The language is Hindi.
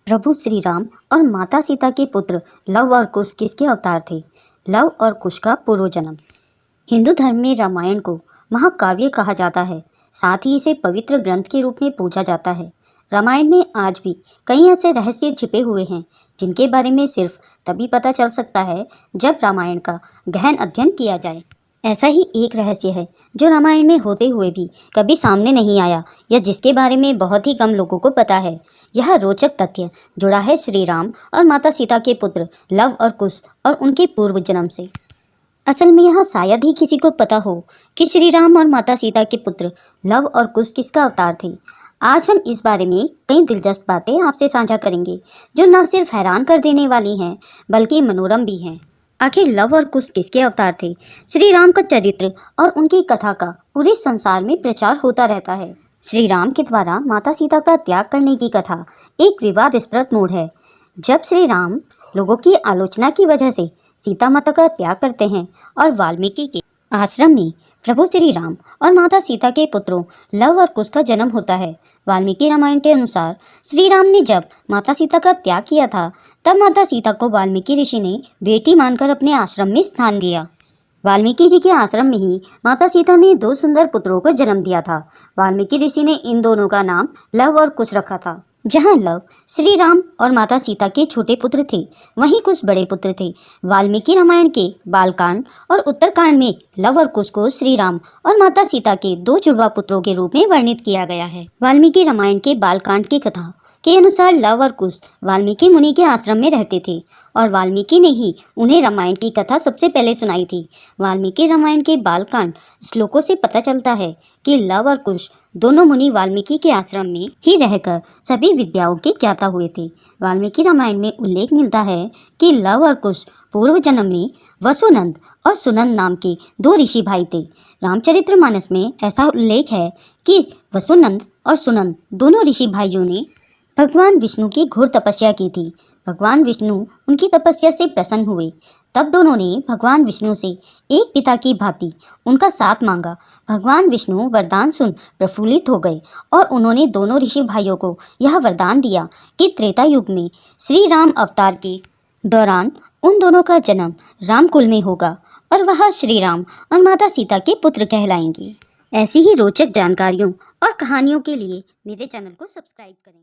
प्रभु श्री राम और माता सीता के पुत्र लव और कुश किसके अवतार थे? लव और कुश का पूर्व जन्म। हिंदू धर्म में रामायण को महाकाव्य कहा जाता है, साथ ही इसे पवित्र ग्रंथ के रूप में पूजा जाता है। रामायण में आज भी कई ऐसे रहस्य छिपे हुए हैं जिनके बारे में सिर्फ तभी पता चल सकता है जब रामायण का गहन अध्ययन किया जाए। ऐसा ही एक रहस्य है जो रामायण में होते हुए भी कभी सामने नहीं आया या जिसके बारे में बहुत ही कम लोगों को पता है। यह रोचक तथ्य जुड़ा है श्री राम और माता सीता के पुत्र लव और कुश और उनके पूर्व जन्म से। असल में यह शायद ही किसी को पता हो कि श्री राम और माता सीता के पुत्र लव और कुश किसका अवतार थे। आज हम इस बारे में कई दिलचस्प बातें आपसे साझा करेंगे जो न सिर्फ हैरान कर देने वाली हैं बल्कि मनोरम भी हैं। आखिर लव और कुश किसके अवतार थे? श्री राम का चरित्र और उनकी कथा का पूरे संसार में प्रचार होता रहता है। श्री राम के द्वारा माता सीता का त्याग करने की कथा एक विवादास्पद मोड़ है। जब श्री राम लोगों की आलोचना की वजह से सीता माता का त्याग करते हैं और वाल्मीकि के आश्रम में प्रभु श्री राम और माता सीता के पुत्रों लव और कुश का जन्म होता है। वाल्मीकि रामायण के अनुसार श्री राम ने जब माता सीता का त्याग किया था तब माता सीता को वाल्मीकि ऋषि ने बेटी मानकर अपने आश्रम में स्थान दिया। वाल्मीकि जी के आश्रम में ही माता सीता ने दो सुंदर पुत्रों को जन्म दिया था। वाल्मीकि ऋषि ने इन दोनों का नाम लव और कुश रखा था। जहाँ लव श्री राम और माता सीता के छोटे पुत्र थे, वहीं कुश बड़े पुत्र थे। वाल्मीकि रामायण के बालकांड और उत्तरकांड में लव और कुश को श्री राम और माता सीता के दो जुड़वा पुत्रों के रूप में वर्णित किया गया है। वाल्मीकि रामायण के बालकांड की कथा के अनुसार लव और कुश वाल्मीकि मुनि के आश्रम में रहते थे और वाल्मीकि ने ही उन्हें रामायण की कथा सबसे पहले सुनाई थी। वाल्मीकि रामायण के बालकांड श्लोकों से पता चलता है कि लव और कुश दोनों मुनि वाल्मीकि के आश्रम में ही रहकर सभी विद्याओं के ज्ञाता हुए थे। वाल्मीकि रामायण में उल्लेख मिलता है कि लव और कुश पूर्व जन्म में वसुनंद और सुनंद नाम के दो ऋषि भाई थे। रामचरितमानस में ऐसा उल्लेख है कि वसुनंद और सुनंद दोनों ऋषि भाइयों ने भगवान विष्णु की घोर तपस्या की थी। भगवान विष्णु उनकी तपस्या से प्रसन्न हुए। तब दोनों ने भगवान विष्णु से एक पिता की भांति उनका साथ मांगा। भगवान विष्णु वरदान सुन प्रफुल्लित हो गए और उन्होंने दोनों ऋषि भाइयों को यह वरदान दिया कि त्रेता युग में श्री राम अवतार के दौरान उन दोनों का जन्म रामकुल में होगा और वह श्री राम और माता सीता के पुत्र कहलाएंगे। ऐसी ही रोचक जानकारियों और कहानियों के लिए मेरे चैनल को सब्सक्राइब करें।